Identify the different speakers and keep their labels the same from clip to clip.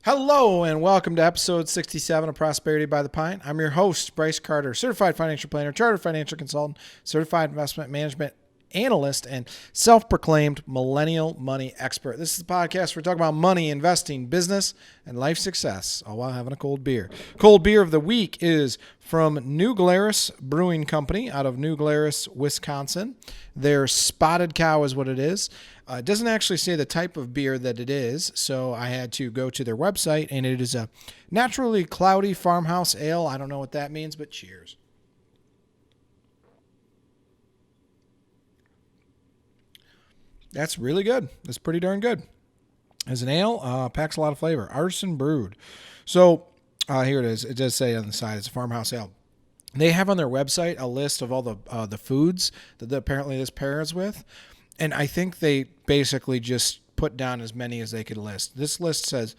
Speaker 1: Hello and welcome to episode 67 of Prosperity by the Pint. I'm your host, Brice Carter, certified financial planner, chartered financial consultant, certified investment management analyst, and self-proclaimed millennial money expert. This is the podcast where we talk about money, investing, business, and life success, all while having a cold beer. Cold beer of the week is from New Glarus Brewing Company out of New Glarus, Wisconsin. Their Spotted Cow is what it is. It doesn't actually say the type of beer that it is, so I had to go to their website, and it is a naturally cloudy farmhouse ale. I don't know what that means, but cheers. That's really good. That's pretty darn good. As an ale, packs a lot of flavor. Artisan brewed. So here it is. It does say on the side it's a farmhouse ale. They have on their website a list of all the foods that apparently this pairs with. And I think they basically just put down as many as they could list. This list says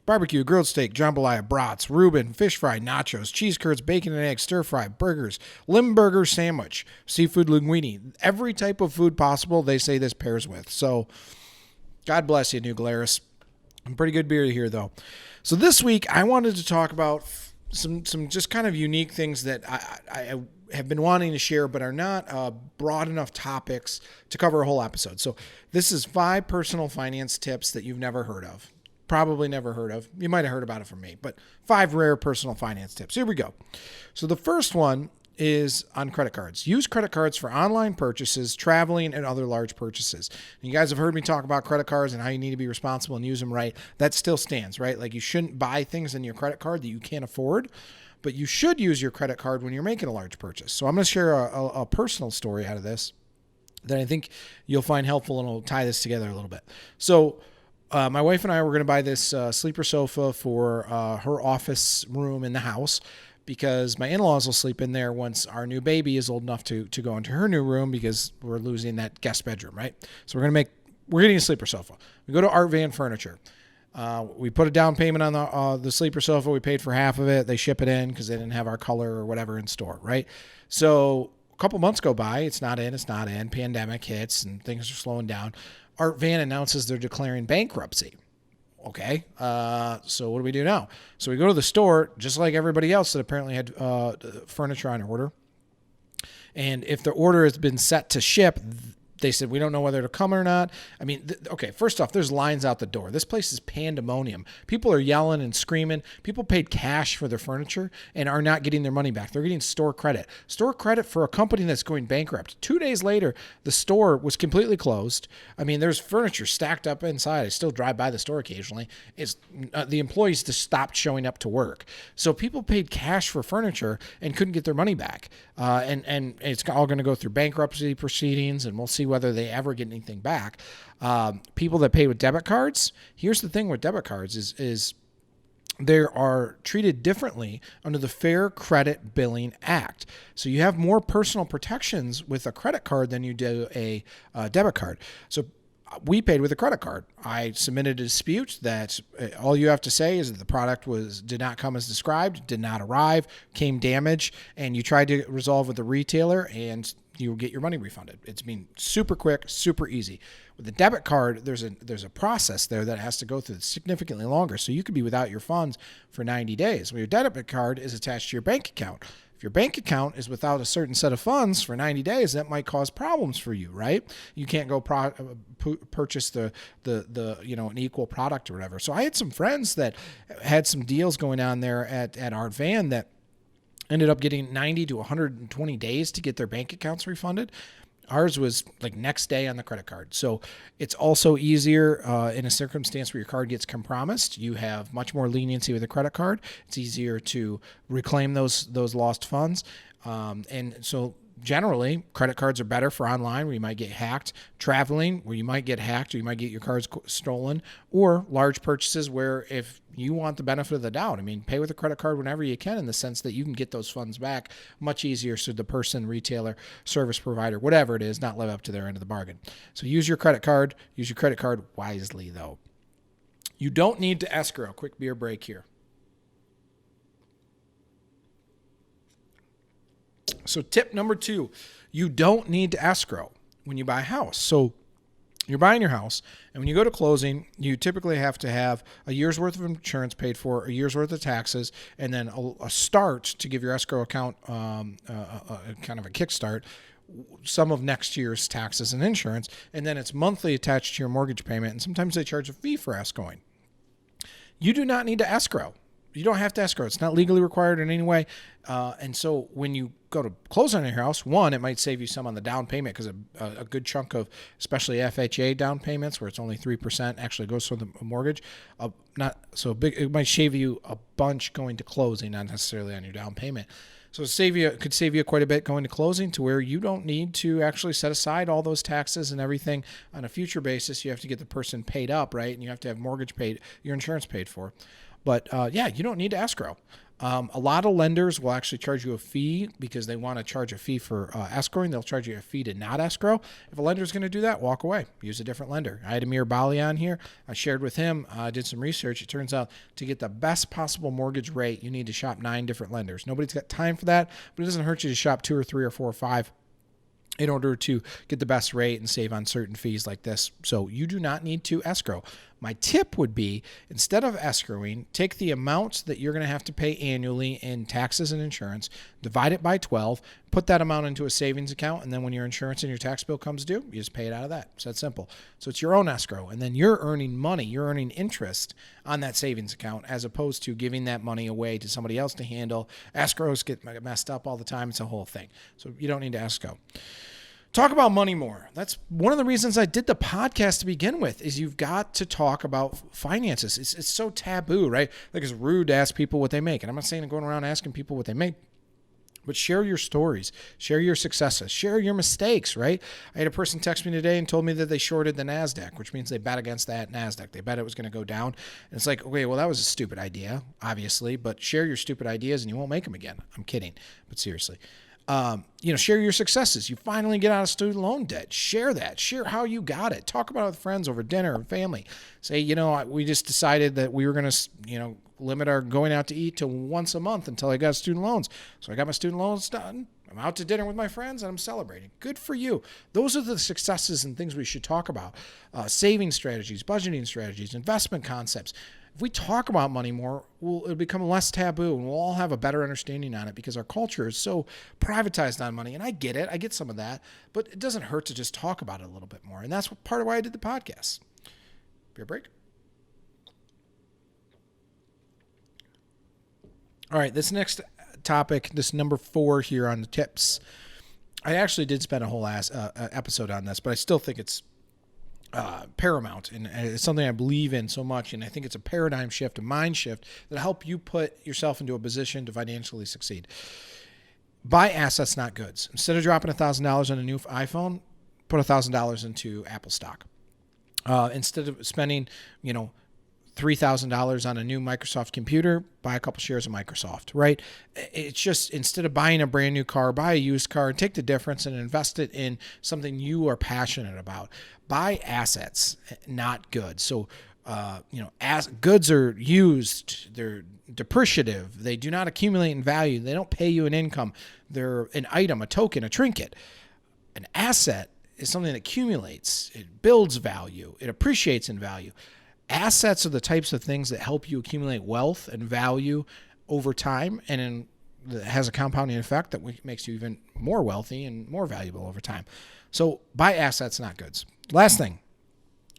Speaker 1: barbecue, grilled steak, jambalaya, brats, Reuben, fish fry, nachos, cheese curds, bacon and eggs, stir fry, burgers, Limburger sandwich, seafood linguine. Every type of food possible they say this pairs with. So God bless you, New Glarus. Pretty good beer here, though. So this week I wanted to talk about some just kind of unique things that I have been wanting to share, but are not broad enough topics to cover a whole episode. So this is 5 personal finance tips that you've never heard of. Probably never heard of. You might have heard about it from me, but 5 rare personal finance tips. Here we go. So the first one is on credit cards. Use credit cards for online purchases, traveling, and other large purchases. And you guys have heard me talk about credit cards and how you need to be responsible and use them right. That still stands, right? Like you shouldn't buy things in your credit card that you can't afford, but you should use your credit card when you're making a large purchase. So I'm going to share a personal story out of this that I think you'll find helpful, and will tie this together a little bit. So my wife and I were going to buy this sleeper sofa for her office room in the house, because my in-laws will sleep in there once our new baby is old enough to go into her new room, because we're losing that guest bedroom, right? So we're getting a sleeper sofa. We go to Art Van Furniture. We put a down payment on the sleeper sofa. We paid for half of it. They ship it in because they didn't have our color or whatever in store, right? So a couple months go by. It's not in. Pandemic hits and things are slowing down. Art Van announces they're declaring bankruptcy. Okay, so what do we do now? So we go to the store, just like everybody else that apparently had furniture on order. And if the order has been set to ship, they said, we don't know whether it'll come or not. I mean, okay, first off, there's lines out the door. This place is pandemonium. People are yelling and screaming. People paid cash for their furniture and are not getting their money back. They're getting store credit. Store credit for a company that's going bankrupt. 2 days later, the store was completely closed. I mean, there's furniture stacked up inside. I still drive by the store occasionally. The employees just stopped showing up to work. So people paid cash for furniture and couldn't get their money back. And it's all going to go through bankruptcy proceedings, and we'll see whether they ever get anything back. People that pay with debit cards, here's the thing with debit cards is they are treated differently under the Fair Credit Billing Act. So you have more personal protections with a credit card than you do a debit card. So we paid with a credit card. I submitted a dispute that all you have to say is that the product did not come as described, did not arrive, came damaged, and you tried to resolve with the retailer, and you will get your money refunded. It's been super quick, super easy. With the debit card, there's a process there that has to go through significantly longer. So you could be without your funds for 90 days. Well, your debit card is attached to your bank account. If your bank account is without a certain set of funds for 90 days, that might cause problems for you, right? You can't go purchase the an equal product or whatever. So I had some friends that had some deals going on there at Art Van that ended up getting 90 to 120 days to get their bank accounts refunded. Ours was like next day on the credit card. So it's also easier in a circumstance where your card gets compromised. You have much more leniency with a credit card. It's easier to reclaim those lost funds. And so generally, credit cards are better for online, where you might get hacked, traveling, where you might get hacked or you might get your cards stolen, or large purchases where if you want the benefit of the doubt, I mean, pay with a credit card whenever you can, in the sense that you can get those funds back much easier, so the person, retailer, service provider, whatever it is, not live up to their end of the bargain. So use your credit card. Use your credit card wisely, though. You don't need to escrow. Quick beer break here. So tip number 2, you don't need to escrow when you buy a house. So You're buying your house, and when you go to closing, you typically have to have a year's worth of insurance paid for, a year's worth of taxes, and then a start to give your escrow account kind of a kickstart, some of next year's taxes and insurance, and then it's monthly attached to your mortgage payment, and sometimes they charge a fee for escrowing. You do not need to escrow. You don't have to escrow. It's not legally required in any way. And so when you go to close on your house, one, it might save you some on the down payment because a good chunk of, especially FHA down payments, where it's only 3% actually goes for the mortgage. Not so big. It might save you a bunch going to closing, not necessarily on your down payment. So it could save you quite a bit going to closing, to where you don't need to actually set aside all those taxes and everything on a future basis. You have to get the person paid up, right? And you have to have mortgage paid, your insurance paid for. But you don't need to escrow. A lot of lenders will actually charge you a fee because they want to charge a fee for escrowing. They'll charge you a fee to not escrow. If a lender's going to do that, walk away. Use a different lender. I had Amir Bali on here. I shared with him. I did some research. It turns out to get the best possible mortgage rate, you need to shop 9 different lenders. Nobody's got time for that, but it doesn't hurt you to shop 2 or 3 or 4 or 5 in order to get the best rate and save on certain fees like this. So you do not need to escrow. My tip would be, instead of escrowing, take the amount that you're going to have to pay annually in taxes and insurance, divide it by 12, put that amount into a savings account, and then when your insurance and your tax bill comes due, you just pay it out of that. It's that simple. So it's your own escrow, and then you're earning money, you're earning interest on that savings account, as opposed to giving that money away to somebody else to handle. Escrows get messed up all the time. It's a whole thing. So you don't need to escrow. Talk about money more. That's one of the reasons I did the podcast to begin with, is you've got to talk about finances. It's so taboo, right? Like, it's rude to ask people what they make. And I'm not saying going around asking people what they make, but share your stories, share your successes, share your mistakes, right? I had a person text me today and told me that they shorted the NASDAQ, which means they bet against that NASDAQ. They bet it was going to go down. And it's like, okay, well, that was a stupid idea, obviously, but share your stupid ideas and you won't make them again. I'm kidding, but seriously. Share your successes. You finally get out of student loan debt. Share that. Share how you got it. Talk about it with friends over dinner and family. Say, we just decided that we were going to, limit our going out to eat to once a month until I got student loans. So I got my student loans done. I'm out to dinner with my friends and I'm celebrating. Good for you. Those are the successes and things we should talk about. Saving strategies, budgeting strategies, investment concepts. If we talk about money more, it'll become less taboo, and we'll all have a better understanding on it, because our culture is so privatized on money. And I get it. I get some of that, but it doesn't hurt to just talk about it a little bit more. And that's part of why I did the podcast. Beer break. All right, this next topic, this number 4 here on the tips, I actually did spend a whole episode on this, but I still think it's paramount, and it's something I believe in so much, and I think it's a paradigm shift, a mind shift that'll help you put yourself into a position to financially succeed. Buy assets, not goods. Instead of dropping $1,000 on a new iPhone, put $1,000 into Apple stock. Instead of spending, $3,000 on a new Microsoft computer, buy a couple shares of Microsoft, right? It's just, instead of buying a brand new car, buy a used car and take the difference and invest it in something you are passionate about. Buy assets, not goods. So, as goods are used, they're depreciative. They do not accumulate in value. They don't pay you an income. They're an item, a token, a trinket. An asset is something that accumulates. It builds value. It appreciates in value. Assets are the types of things that help you accumulate wealth and value over time, and it has a compounding effect that makes you even more wealthy and more valuable over time. So buy assets, not goods. Last thing,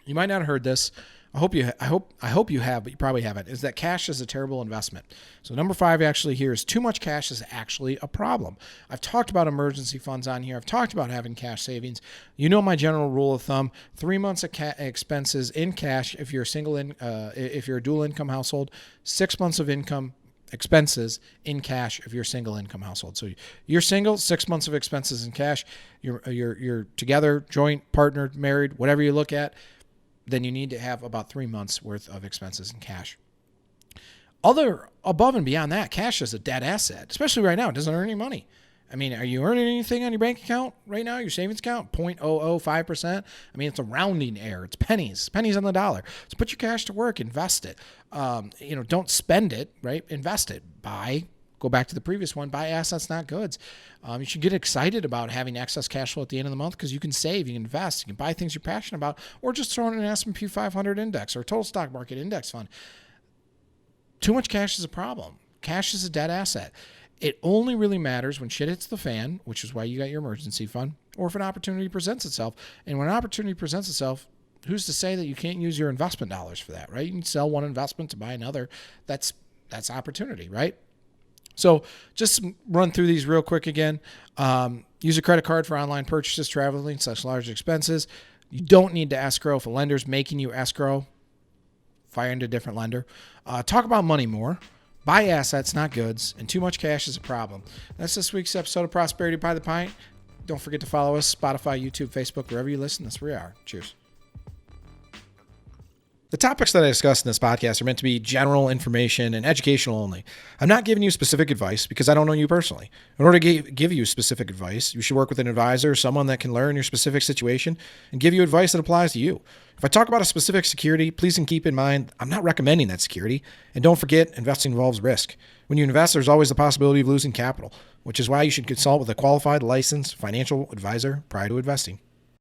Speaker 1: you might not have heard this. I hope you have, but you probably haven't, is that cash is a terrible investment. So number 5 actually here is too much cash is actually a problem. I've talked about emergency funds on here. I've talked about having cash savings. You know my general rule of thumb: 3 months of expenses in cash if you're if you're a dual income household, 6 months of income expenses in cash if you're a single income household. So you're single, 6 months of expenses in cash. You're together, joint, partnered, married, whatever you look at, then you need to have about 3 months worth of expenses in cash. Above and beyond that, cash is a dead asset, especially right now. It doesn't earn any money. I mean, are you earning anything on your bank account right now? Your savings account, 0.005%. I mean, it's a rounding error. It's pennies on the dollar. So put your cash to work, invest it. Don't spend it, right? Invest it. Buy go back to the previous one, buy assets, not goods. You should get excited about having excess cash flow at the end of the month because you can save, you can invest, you can buy things you're passionate about, or just throw in an S&P 500 index or a total stock market index fund. Too much cash is a problem. Cash is a dead asset. It only really matters when shit hits the fan, which is why you got your emergency fund, or if an opportunity presents itself. And when an opportunity presents itself, who's to say that you can't use your investment dollars for that, right? You can sell one investment to buy another. That's opportunity, right? So just run through these real quick again. Use a credit card for online purchases, traveling, such large expenses. You don't need to escrow. If a lender's making you escrow, find a different lender. Talk about money more. Buy assets, not goods, and too much cash is a problem. That's this week's episode of Prosperity by the Pint. Don't forget to follow us, Spotify, YouTube, Facebook, wherever you listen. That's where we are. Cheers. The topics that I discuss in this podcast are meant to be general information and educational only. I'm not giving you specific advice because I don't know you personally. In order to give you specific advice, you should work with an advisor, someone that can learn your specific situation and give you advice that applies to you. If I talk about a specific security, please keep in mind I'm not recommending that security. And don't forget, investing involves risk. When you invest, there's always the possibility of losing capital, which is why you should consult with a qualified, licensed financial advisor prior to investing.